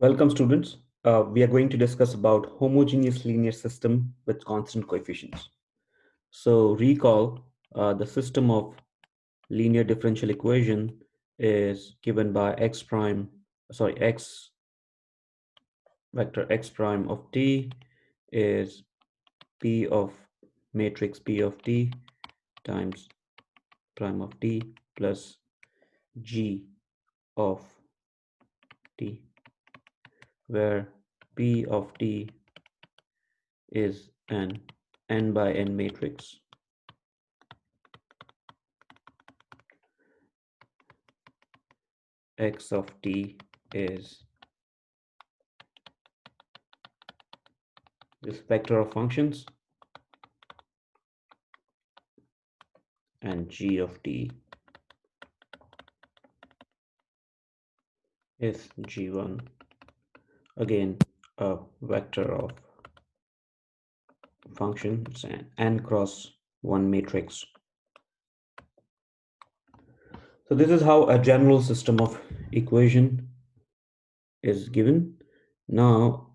Welcome students. We are going to discuss about homogeneous linear system with constant coefficients. So recall the system of linear differential equation is given by x vector x prime of t is p of matrix p of t times prime of t plus g of t, where p of t is an n by n matrix. X of t is this vector of functions, and g of t is g1, again a vector of functions and n cross 1 matrix. So this is how a general system of equation is given. Now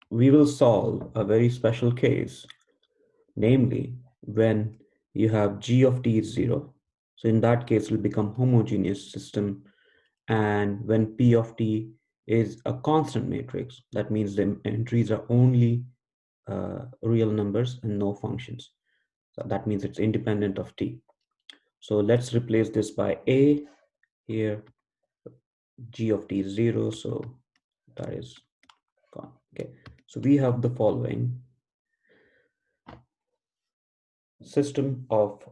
we will solve a very special case, namely when you have g of t is 0. So in that case it will become homogeneous system, and when P of t is a constant matrix, that means the entries are only real numbers and no functions. So that means it's independent of t. So let's replace this by a here. G of t is 0, so that is gone. Okay, so we have the following system of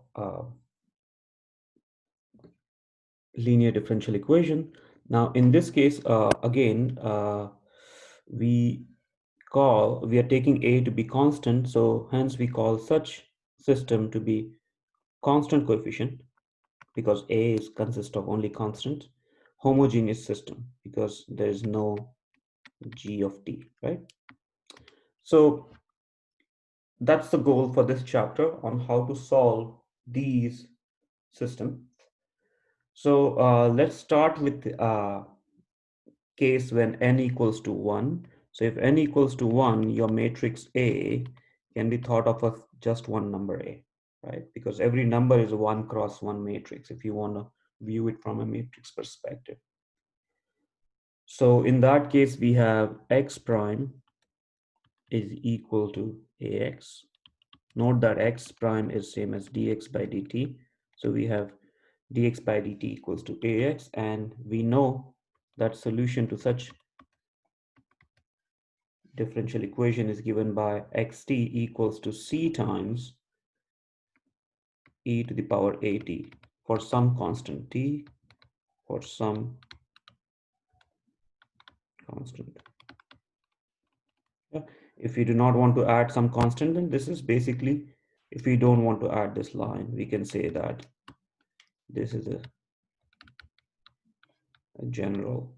linear differential equation. Now in this case, again, we are taking a to be constant, so hence we call such system to be constant coefficient, because a is consists of only constant. Homogeneous system, because there is no g of t, right? So that's the goal for this chapter on how to solve these system. So let's start with case when n equals to 1. So if n equals to 1, your matrix A can be thought of as just one number A, right? Because every number is a 1 cross 1 matrix if you want to view it from a matrix perspective. So in that case, we have x prime is equal to ax. Note that x prime is same as dx by dt. So we have dx by dt equals to ax, and we know that solution to such differential equation is given by xt equals to c times e to the power at for some constant t, for some constant. Yeah. If you do not want to add some constant, then this is basically, if we don't want to add this line, we can say that this is a general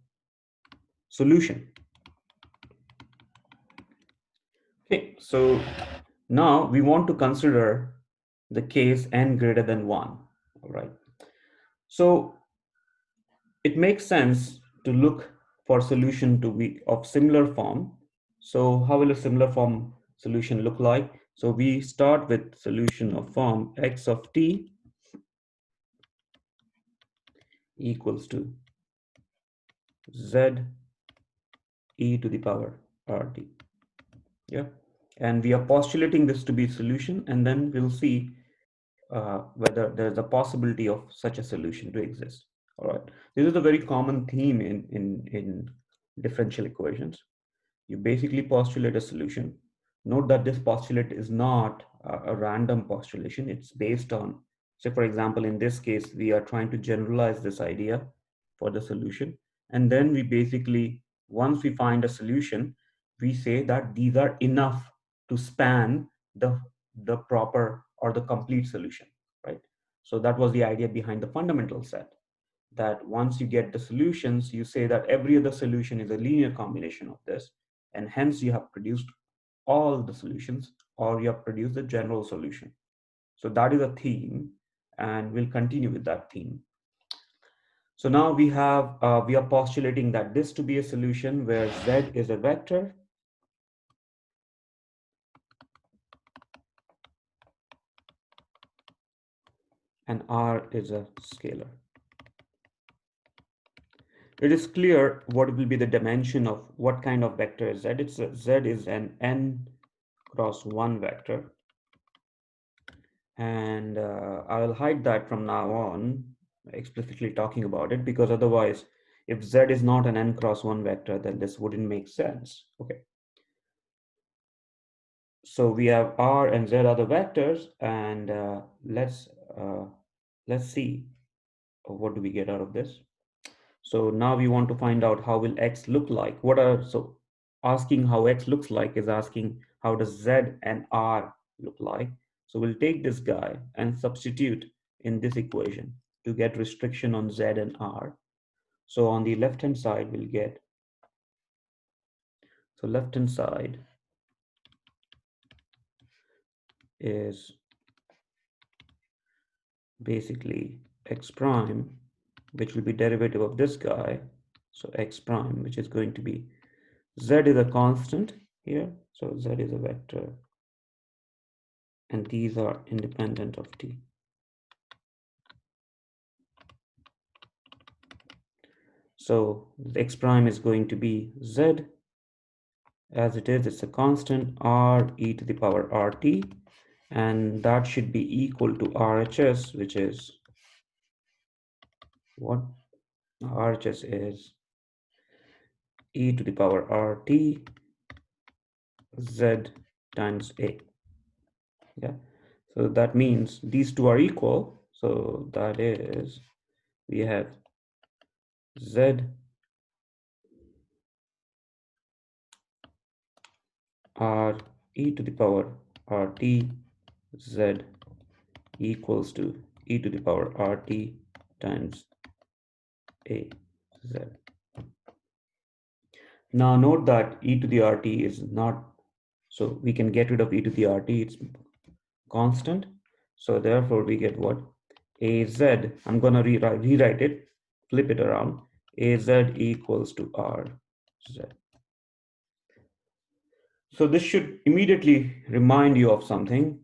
solution. Okay, so now we want to consider the case n greater than 1. All right. So it makes sense to look for solution to be of similar form. So how will a similar form solution look like? So we start with solution of form x of t equals to z e to the power rt. Yeah, and we are postulating this to be solution, and then we'll see whether there's a possibility of such a solution to exist. All right, this is a very common theme in differential equations. You basically postulate a solution. Note that this postulate is not a random postulation. It's based on, say for example, in this case, we are trying to generalize this idea for the solution. And then we basically, once we find a solution, we say that these are enough to span the proper or the complete solution, right? So that was the idea behind the fundamental set, that once you get the solutions, you say that every other solution is a linear combination of this, and hence you have produced all the solutions, or you have produced the general solution. So that is a theme, and we'll continue with that theme. So now we are postulating that this to be a solution where Z is a vector and R is a scalar. It is clear what will be the dimension of what kind of vector is Z. Z is an n cross 1 vector. And I will hide that from now on, explicitly talking about it, because otherwise, if Z is not an n cross 1 vector, then this wouldn't make sense. Okay. So we have R and Z are the vectors, and let's see what do we get out of this. So now we want to find out how will X look like. So asking how X looks like is asking how does Z and R look like. So we'll take this guy and substitute in this equation to get restriction on Z and R. So on the left hand side, we'll get, so left hand side is basically X prime, which will be derivative of this guy. So X prime, which is going to be, Z is a constant here. So Z is a vector and these are independent of T. So X prime is going to be Z as it is, it's a constant R e to the power RT, and that should be equal to RHS, which is what? RHS is e to the power RT Z times A. Yeah, so that means these two are equal. So that is, we have Z R e to the power RT Z equals to e to the power RT times A Z. Now note that e to the RT is not, so we can get rid of e to the RT, it's constant. So therefore we get what? AZ, I'm gonna rewrite it, flip it around. AZ equals to RZ. So this should immediately remind you of something,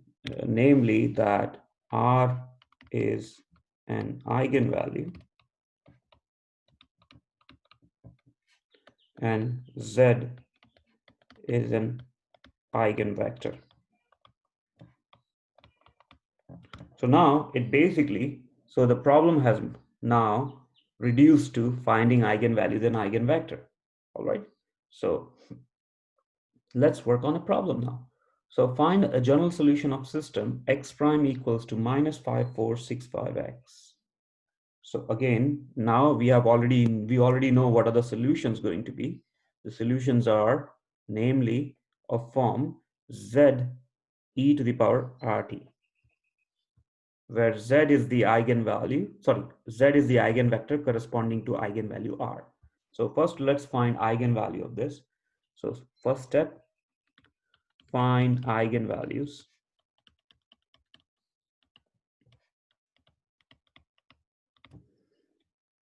namely that R is an eigenvalue and Z is an eigenvector. So now it basically, so the problem has now reduced to finding eigenvalues and eigenvector. All right. So let's work on a problem now. So find a general solution of system x prime equals to minus 5465x. So again, now we already know what are the solutions going to be. The solutions are namely of form z e to the power rt, where z is the eigenvalue, z is the eigenvector corresponding to eigenvalue r. So first let's find eigenvalue of this. So first step, find eigenvalues.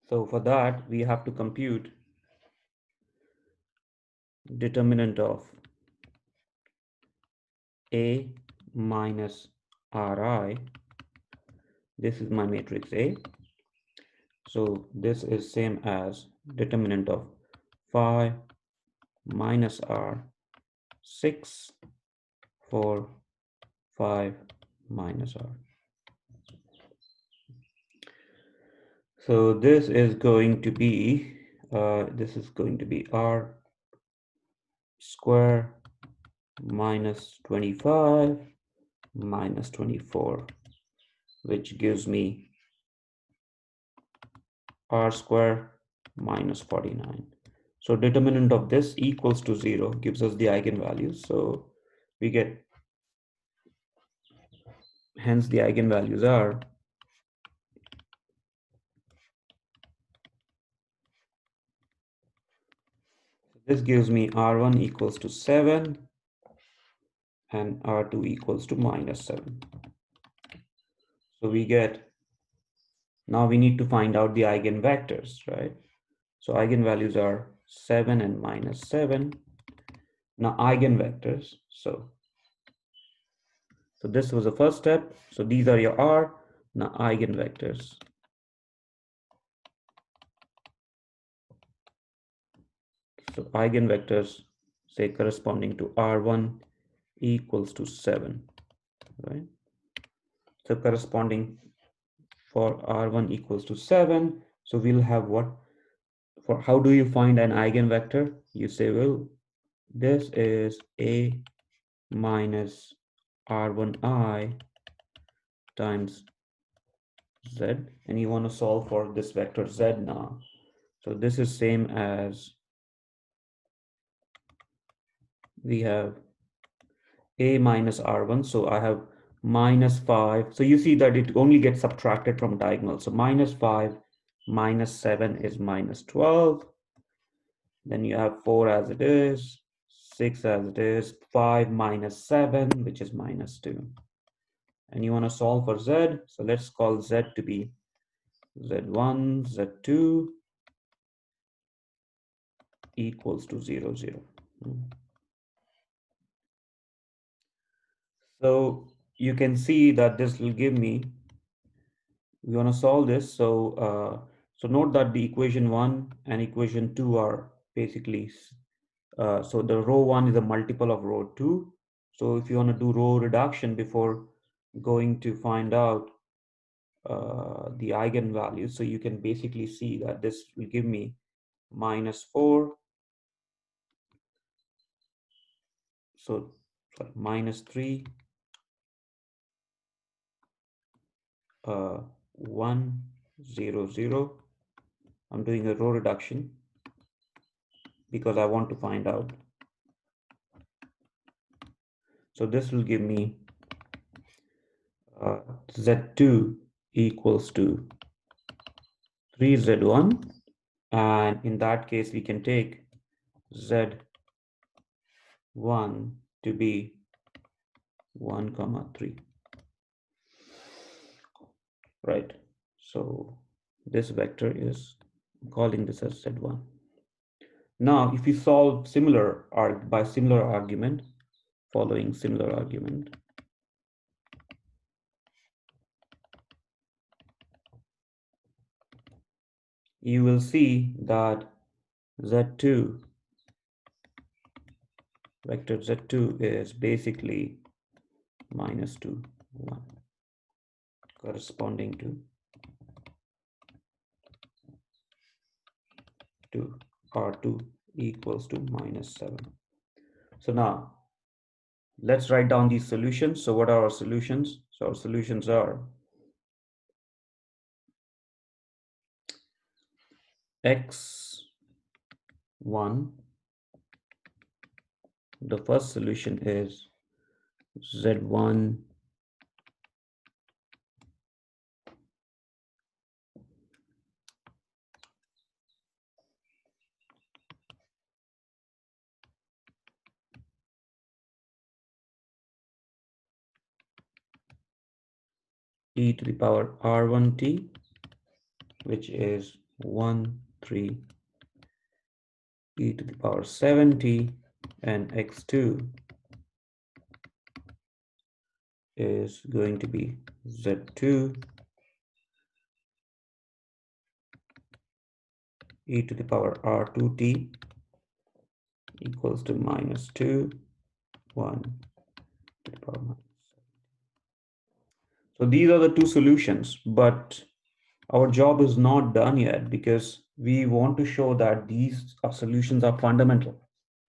So for that, we have to compute determinant of A minus Ri. This is my matrix A. So this is same as determinant of phi minus R, 6, 4, 5 minus R. So this is going to be R square minus 25 minus 24, which gives me R square minus 49. So determinant of this equals to 0 gives us the eigenvalues. So we get, hence the eigenvalues are this gives me R1 equals to 7 and R2 equals to minus 7. So we get Now we need to find out the eigenvectors, right? So eigenvalues are 7 and minus 7. Now eigenvectors. So this was the first step. So these are your R. Now eigenvectors. So eigenvectors say corresponding to R1 equals to 7, right? So corresponding for R1 equals to 7. So we'll have what? For how do you find an eigenvector? You say, well, this is A minus R1I times Z, and you want to solve for this vector Z now. So this is same as we have A minus R1. So I have minus 5. So you see that it only gets subtracted from diagonal. So minus 5 minus 7 is minus 12. Then you have 4 as it is, 6 as it is, 5 minus 7, which is minus 2. And you want to solve for Z. So let's call Z to be Z1, Z2 equals to 0, 0. So you can see that this will give me, we want to solve this. So note that the equation 1 and equation 2 are basically, so the row 1 is a multiple of row 2. So if you want to do row reduction before going to find out the eigenvalues, so you can basically see that this will give me minus 4, so sorry, minus 3, 1, 0, 0. I'm doing a row reduction because I want to find out. So this will give me Z2 equals to 3Z1, and in that case we can take Z1 to be 1 comma 3, right? So this vector is calling this as Z1. Now if you solve similar by similar argument, following similar argument, you will see that Z2, vector Z2 is basically minus 2, 1, corresponding to R2 equals to minus 7. So now let's write down these solutions. So what are our solutions? So our solutions are x1, the first solution is z1 e to the power r1t, which is 1, 3 e to the power 7t, and x2 is going to be z2 e to the power r2t equals to minus 2, 1 to the power minus. So these are the two solutions, but our job is not done yet because we want to show that these solutions are fundamental.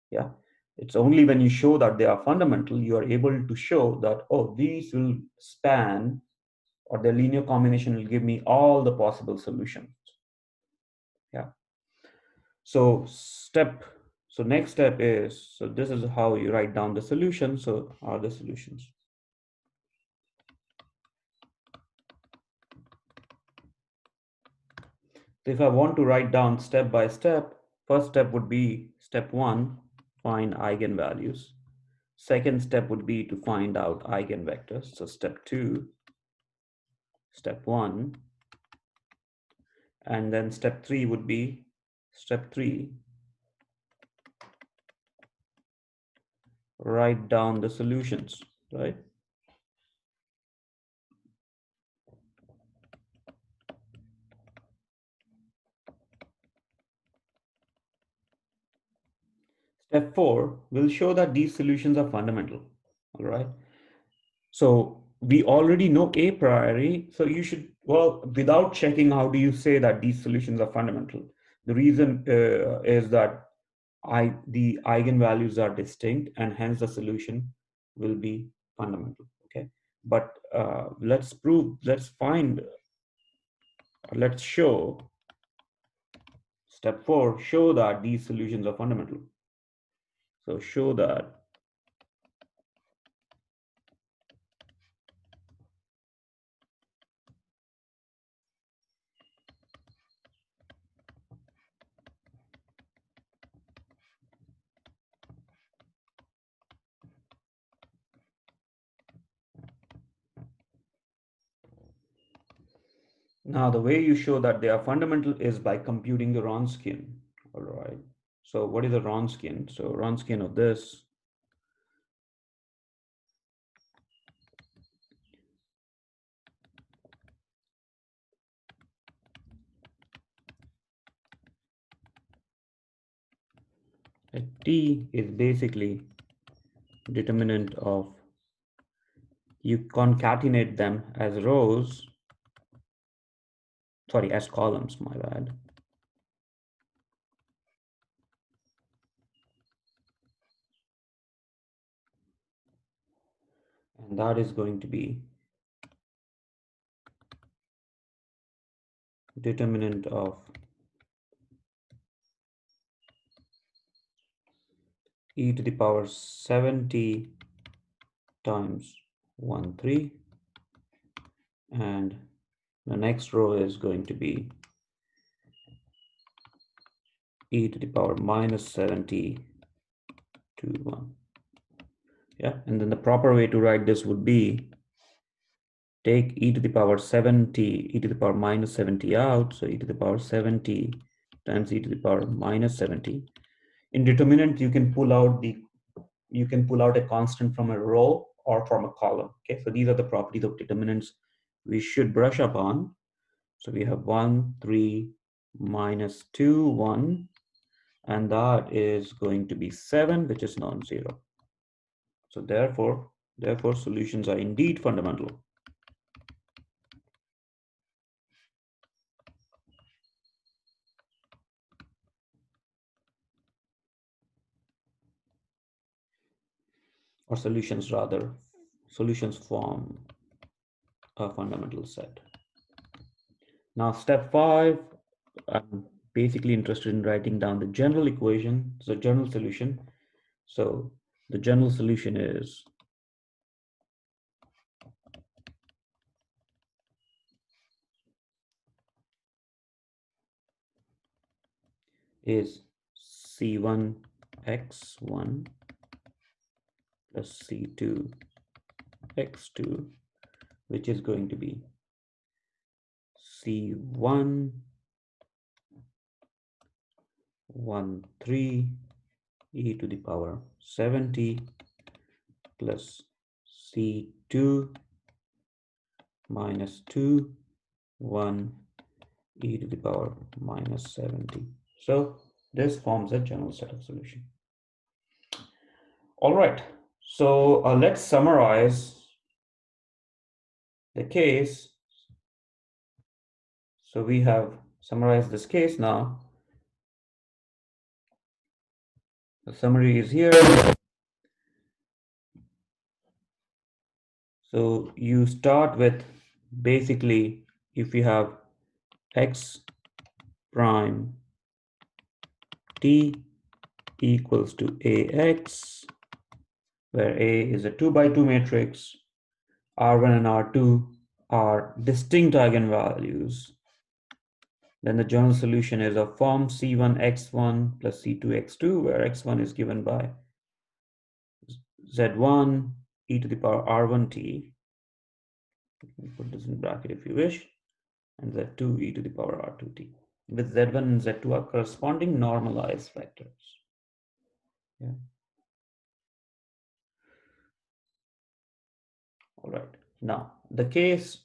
Yeah, it's only when you show that they are fundamental, you are able to show that, oh, these will span, or the linear combination will give me all the possible solutions. Yeah. So next step is, so this is how you write down the solution. So are the solutions. So if I want to write down step by step, first step would be step 1, find eigenvalues. Second step would be to find out eigenvectors. So step 2, step 1, And then step 3 would be write down the solutions, right? Step 4 will show that these solutions are fundamental, all right? So we already know a priori, so you should, well, without checking, how do you say that these solutions are fundamental? The reason is that the eigenvalues are distinct and hence the solution will be fundamental, okay? But let's show, step 4, show that these solutions are fundamental. So show that now the way you show that they are fundamental is by computing the Wronskian, all right? So what is a Wronskian? So Wronskian of this T is basically determinant of, you concatenate them as rows, sorry, as columns, my bad. And that is going to be determinant of e to the power 70 times 1, 3. And the next row is going to be e to the power minus 70 to 1. Yeah, and then the proper way to write this would be take e to the power 70, e to the power minus 70 out. So e to the power 70 times e to the power minus 70. In determinant, you can pull out a constant from a row or from a column. Okay, so these are the properties of determinants we should brush up on. So we have 1, 3, minus 2, 1, and that is going to be 7, which is non-zero. So therefore solutions are indeed fundamental. Or solutions form a fundamental set. Now step 5, I'm basically interested in writing down the general equation, so general solution. So the general solution is C1 x1 plus C2 x2, which is going to be C1 1 3 e to the power 70 plus C2 minus 2 1 e to the power minus 70. So this forms a general set of solution. All right, so let's summarize the case. So we have summarized this case now. The summary is here. So you start with, basically, if you have x prime t equals to ax, where A is a 2 by 2 matrix, R1 and R2 are distinct eigenvalues, then the general solution is of form C1x1 plus C2x2, where x1 is given by z1 e to the power R1t. Put this in bracket if you wish. and z2 e to the power r2t, with z1 and z2 are corresponding normalized vectors. Yeah. All right. Now, the case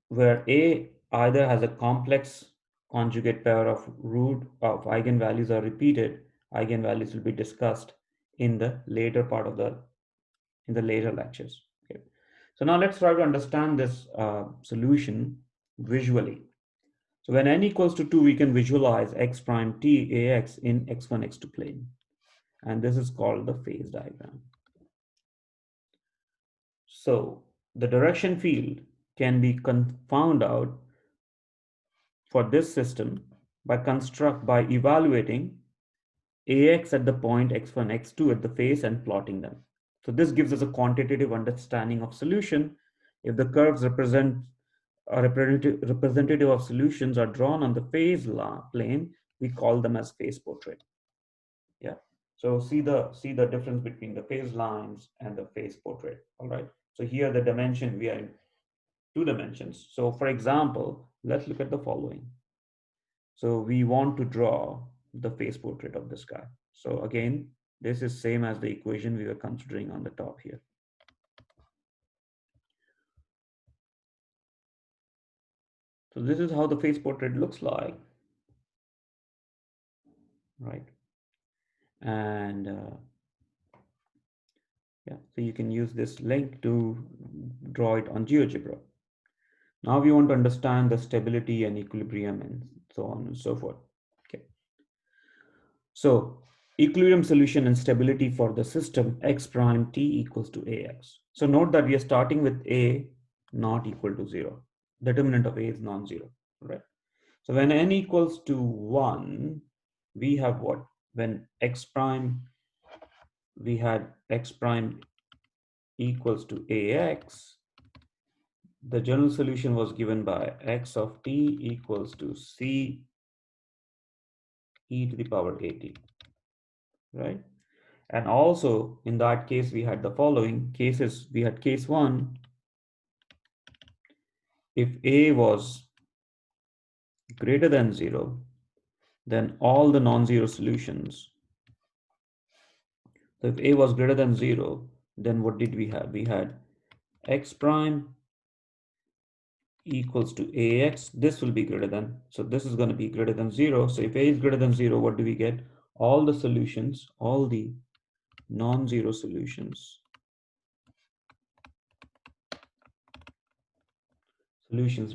where A either has a complex conjugate pair of root of eigenvalues or repeated eigenvalues will be discussed in the later part of the later lectures. Okay. So now let's try to understand this solution visually. So when n equals to 2, we can visualize x prime t ax in x1, x2 plane. And this is called the phase diagram. So the direction field can be found out for this system by evaluating ax at the point x1, x2 at the face and plotting them. So this gives us a quantitative understanding of solution. If the curves represent a representative of solutions are drawn on the phase plane, we call them as phase portrait. Yeah. So see the difference between the phase lines and the phase portrait. All right. So here the dimension, we are in two dimensions. So for example, let's look at the following. So we want to draw the face portrait of this guy. So again, this is same as the equation we were considering on the top here. So this is how the face portrait looks like, right? And yeah, so you can use this link to draw it on GeoGebra. Now we want to understand the stability and equilibrium and so on and so forth. Okay. So equilibrium solution and stability for the system x prime t equals to ax. So note that we are starting with a not equal to 0. Determinant of a is non-zero, right? So when n equals to 1, we have what? When x prime, we had x prime equals to ax, the general solution was given by x of t equals to c e to the power at, right? And also in that case, we had the following cases. We had case 1, if a was greater than 0, then all the non-zero solutions. So if a was greater than 0, then what did we have? We had x prime equals to ax. This will be greater than, so this is going to be greater than 0. So if a is greater than 0, what do we get? All the solutions, all the non-zero solutions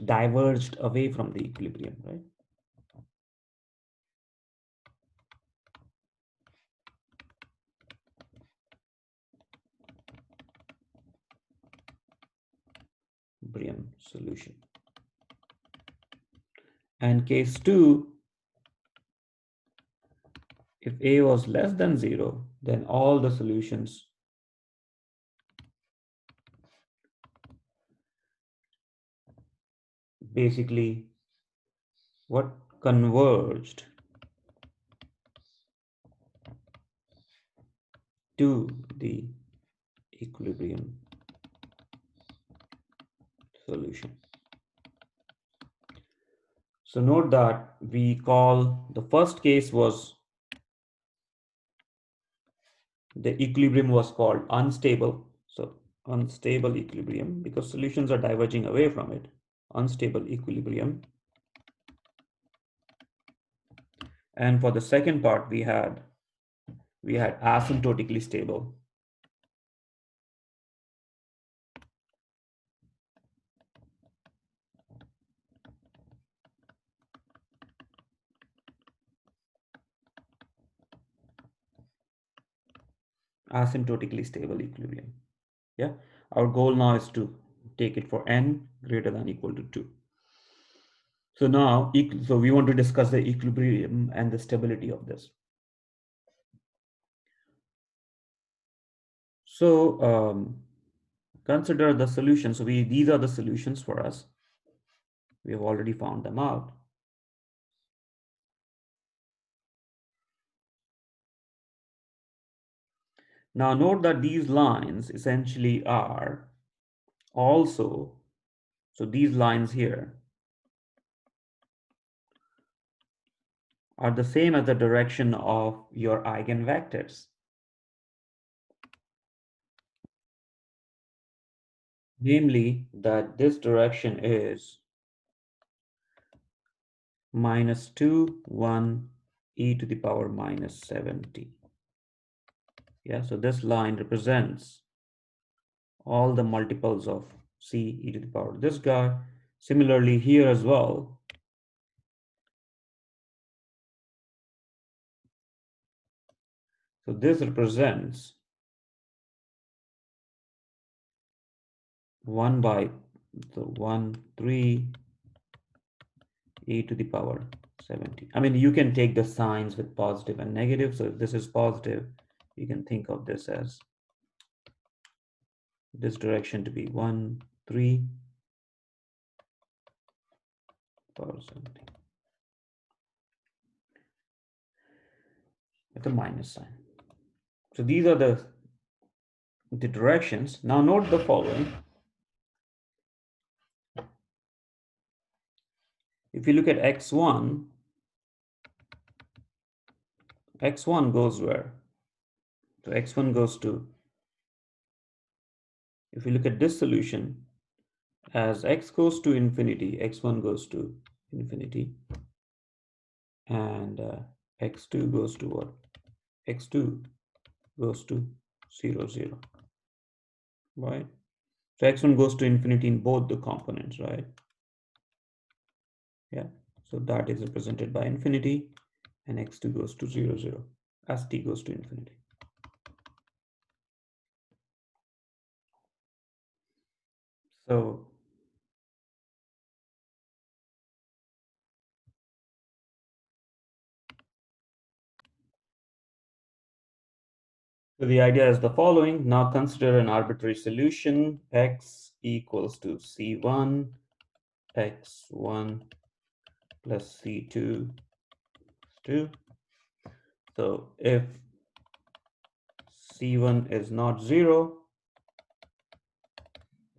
diverged away from the equilibrium, right? Equilibrium solution. And case 2, if a was less than 0, then all the solutions basically what converged to the equilibrium solution. So note that we call the first case was the equilibrium was called unstable. So unstable equilibrium because solutions are diverging away from it. Unstable equilibrium. And for the second part, we had asymptotically stable. Asymptotically stable equilibrium. Yeah, our goal now is to take it for n greater than equal to 2. So now, so we want to discuss the equilibrium and the stability of this. So consider the solutions. So these are the solutions for us. We have already found them out. Now note that these lines essentially are also So these lines here are the same as the direction of your eigenvectors. Namely, that this direction is -2, 1, e to the power -70. Yeah, so this line represents all the multiples of c e to the power this guy. Similarly here as well, so this represents 1 by the 1, 3 e to the power 70. I mean, you can take the signs with positive and negative. So if this is positive, you can think of this as this direction to be 1, 3 power 70 with a minus sign. So these are the directions. Now note the following. If you look at x1, x1 goes where? So x1 goes to, if you look at this solution, as x goes to infinity, x1 goes to infinity, and x2 goes to what? x2 goes to 0, 0, right? So x1 goes to infinity in both the components, right? Yeah, so that is represented by infinity, and x2 goes to 0, 0 as t goes to infinity. So the idea is the following. Now consider an arbitrary solution, x equals to c1, x1 plus c2 2. So if c1 is not 0,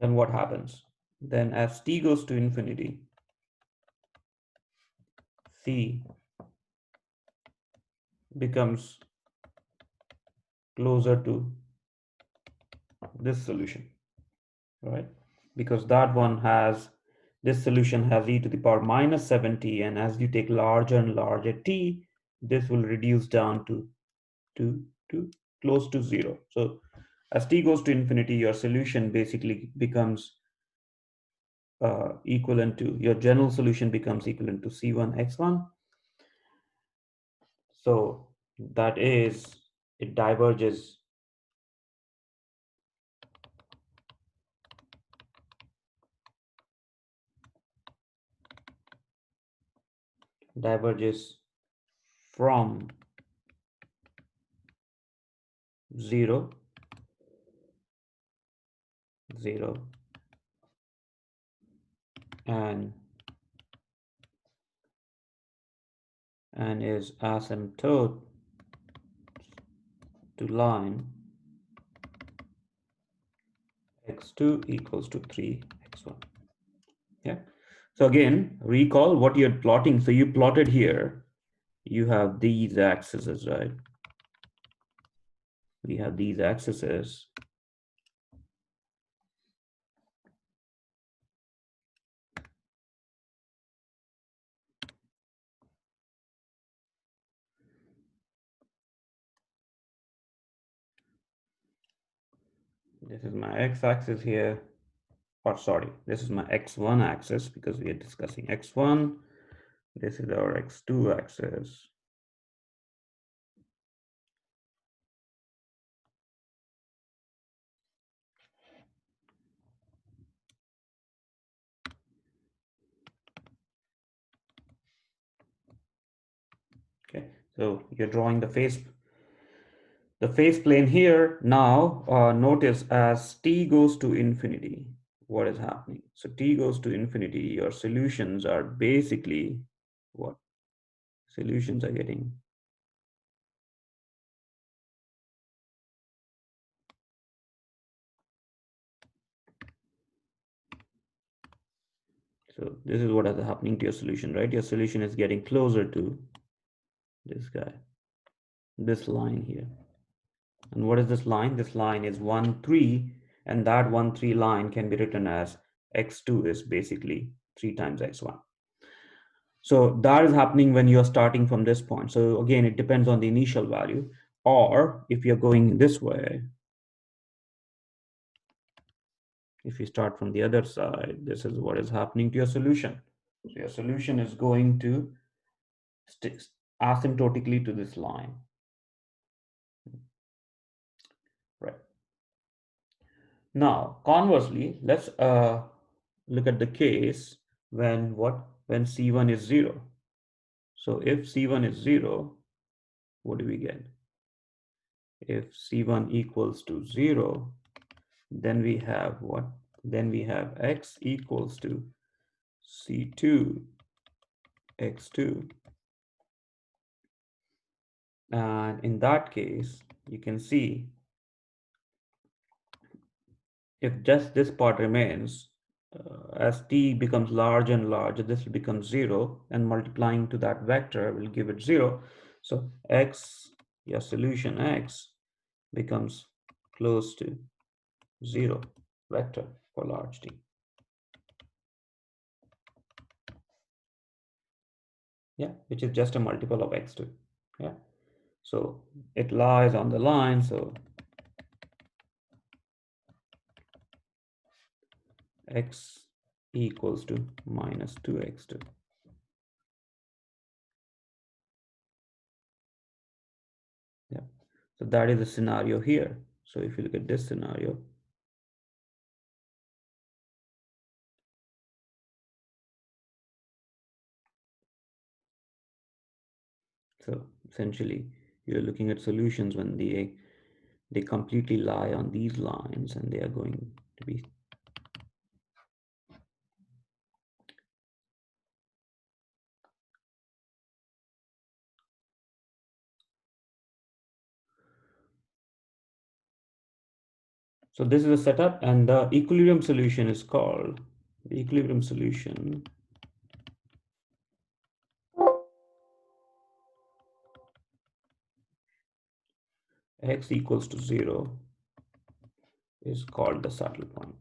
then what happens? Then as t goes to infinity, c becomes closer to this solution, right? Because that one has, this solution has e to the power -70, and as you take larger and larger t, this will reduce down to close to 0. So as t goes to infinity, your solution basically becomes equivalent to, your general solution becomes equivalent to c1 x1. So that is, it diverges from 0, 0, and is asymptote to line x2 equals to 3 x1. Yeah. So again, recall what you're plotting. So you plotted here, you have these axes, right? We have these axes. This is my x-axis here, or sorry, this is my x1 axis because we are discussing x1. This is our x2 axis. Okay, so you're drawing the face plane here. Now notice as t goes to infinity, what is happening? So t goes to infinity, your solutions are basically what? Solutions are getting So this is what is happening to your solution, right? Your solution is getting closer to this guy, this line here. And what is this line? This line is 1, 3, and that 1, 3 line can be written as x2 is basically 3 times x1. So that is happening when you're starting from this point. So again, it depends on the initial value. Or if you're going this way, if you start from the other side, this is what is happening to your solution. So your solution is going to stick asymptotically to this line, right? Now, conversely, let's look at the case when what? When C1 is 0. So if C1 is 0, what do we get? If C1 equals to 0, then we have what? Then we have x equals to C2 x2. And in that case, you can see if just this part remains, as t becomes larger and larger, this will become 0, and multiplying to that vector will give it 0. So x, your solution x, becomes close to 0 vector for large t. Yeah, which is just a multiple of x2. Yeah, so it lies on the line. So x equals to minus 2x2. Yeah, so that is the scenario here. So if you look at this scenario, so essentially you're looking at solutions when they completely lie on these lines, and they are going to be so this is a setup, and the equilibrium solution is called the equilibrium solution x equals to 0 is called the saddle point.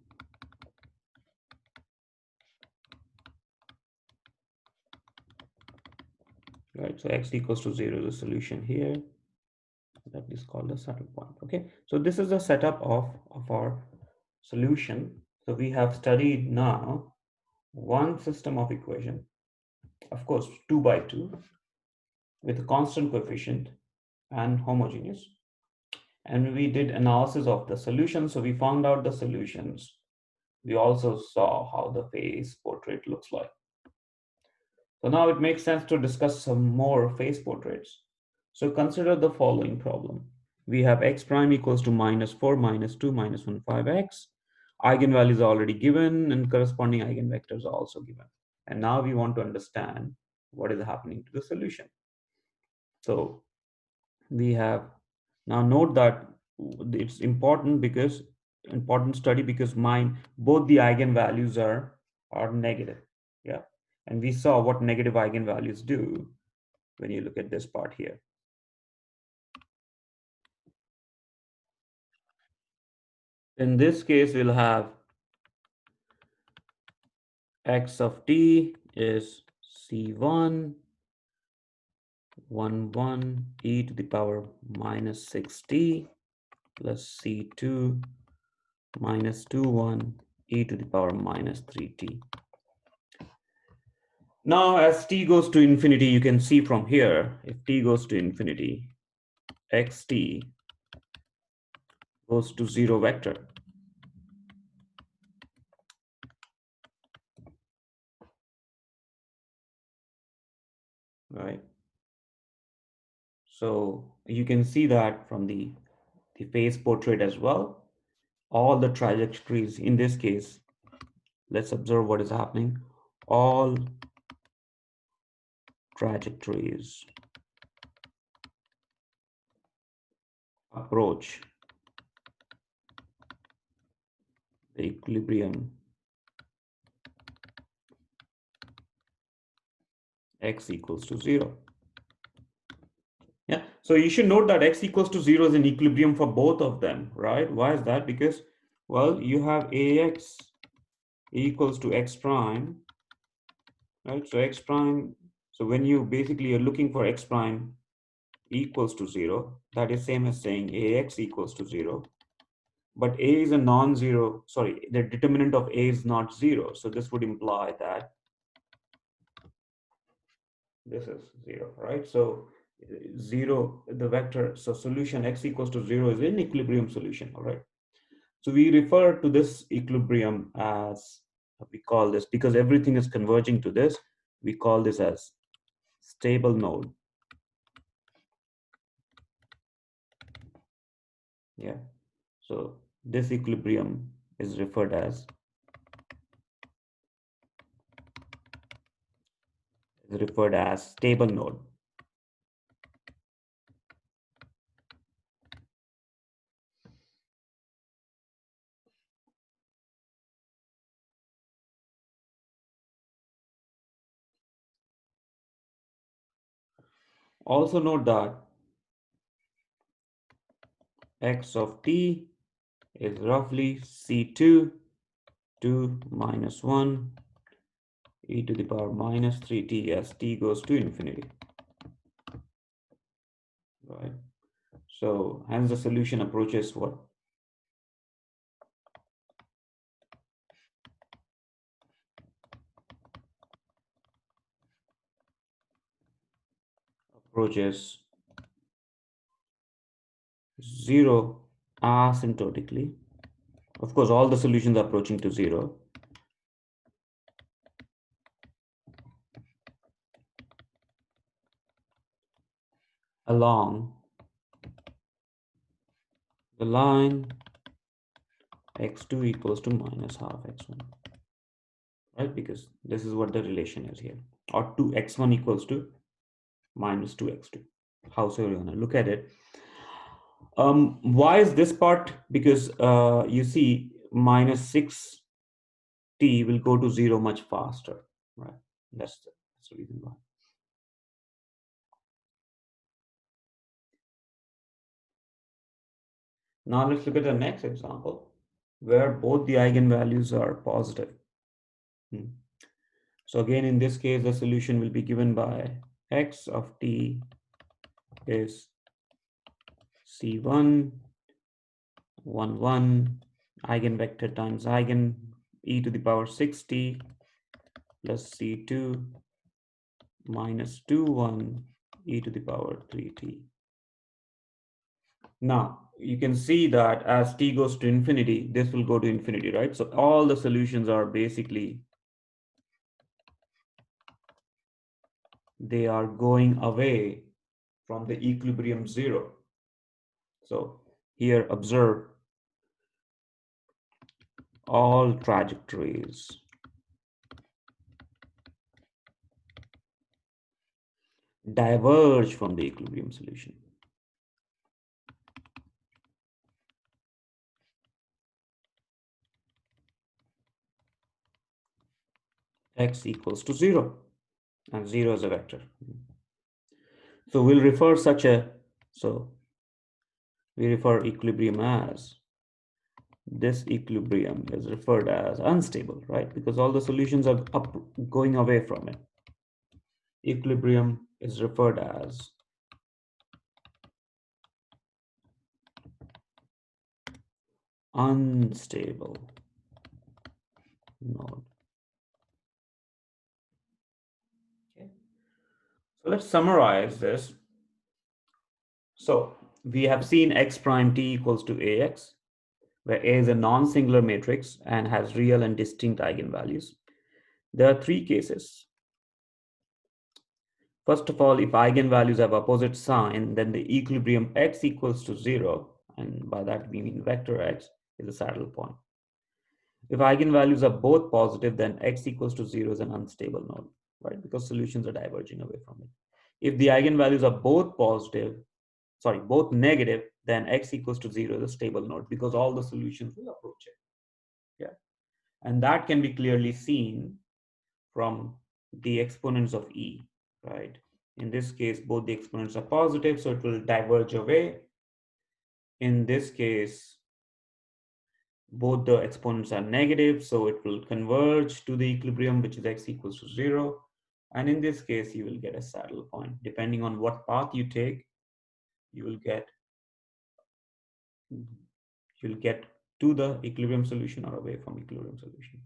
Right, so x equals to 0 is the solution here. That is called the saddle point. Okay, so this is the setup of our solution. So we have studied now one system of equation, of course 2 by 2, with a constant coefficient and homogeneous. And we did analysis of the solutions, so we found out the solutions. We also saw how the phase portrait looks like. So now it makes sense to discuss some more phase portraits. So consider the following problem. We have x prime equals to minus 4, minus 2, minus 1, 5x. Eigenvalues are already given, and corresponding eigenvectors are also given. And now we want to understand what is happening to the solution. So we have, now note that it's important study because both the eigenvalues are negative. Yeah, and we saw what negative eigenvalues do when you look at this part here. In this case, we'll have x of t is c1 1 e to the power minus 6t plus c2 minus 2 e to the power minus 3t. Now, as t goes to infinity, you can see from here, if t goes to infinity, xt goes to 0 vector. Right? So you can see that from the phase portrait as well. All the trajectories, in this case, let's observe what is happening. All trajectories approach the equilibrium x equals to 0. Yeah, so you should note that x equals to 0 is in equilibrium for both of them, right? Why is that? Because, well, you have ax equals to x prime, right? So x prime, so when you basically are looking for x prime equals to 0, that is same as saying ax equals to 0. But a is a non-zero, sorry, the determinant of a is not 0. So this would imply that this is 0, right? So 0, the vector, so solution x equals to 0 is an equilibrium solution, all right? So we refer to this equilibrium as, we call this, because everything is converging to this, we call this as stable node. Yeah. So this equilibrium is referred as stable node. Also note that x of t is roughly c2 2 minus 1 e to the power minus 3t as t goes to infinity, right? So hence the solution approaches what? Approaches 0 asymptotically. Of course, all the solutions are approaching to 0 along the line x2 equals to minus half x1, right? Because this is what the relation is here, or 2x1 equals to minus 2x2. Howsoever you want to look at it. Why is this part? Because you see minus 6t will go to 0 much faster, right? That's the reason why. Now let's look at the next example where both the eigenvalues are positive. So again, in this case, the solution will be given by x of t is c1, 1, 1, eigenvector times eigen e to the power 6t plus c2 minus 2, 1 e to the power 3t. Now, you can see that as t goes to infinity, this will go to infinity, right? So all the solutions are basically, they are going away from the equilibrium 0. So here observe all trajectories diverge from the equilibrium solution. X equals to 0, and 0 is a vector. So we'll refer we refer equilibrium as, this equilibrium is referred as unstable, right? Because all the solutions are going away from it. Equilibrium is referred as unstable node. Okay. So let's summarize this. So we have seen x prime t equals to ax, where A is a non-singular matrix and has real and distinct eigenvalues. There are three cases. First of all, if eigenvalues have opposite sign, then the equilibrium x equals to 0, and by that we mean vector x, is a saddle point. If eigenvalues are both positive, then x equals to 0 is an unstable node, right? Because solutions are diverging away from it. If the eigenvalues are both negative, then x equals to 0 is a stable node because all the solutions will approach it. Yeah. And that can be clearly seen from the exponents of E. right? In this case, both the exponents are positive, so it will diverge away. In this case, both the exponents are negative, so it will converge to the equilibrium, which is x equals to 0. And in this case, you will get a saddle point. Depending on what path you take, you will get you'll get to the equilibrium solution or away from equilibrium solution.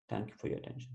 Thank you for your attention.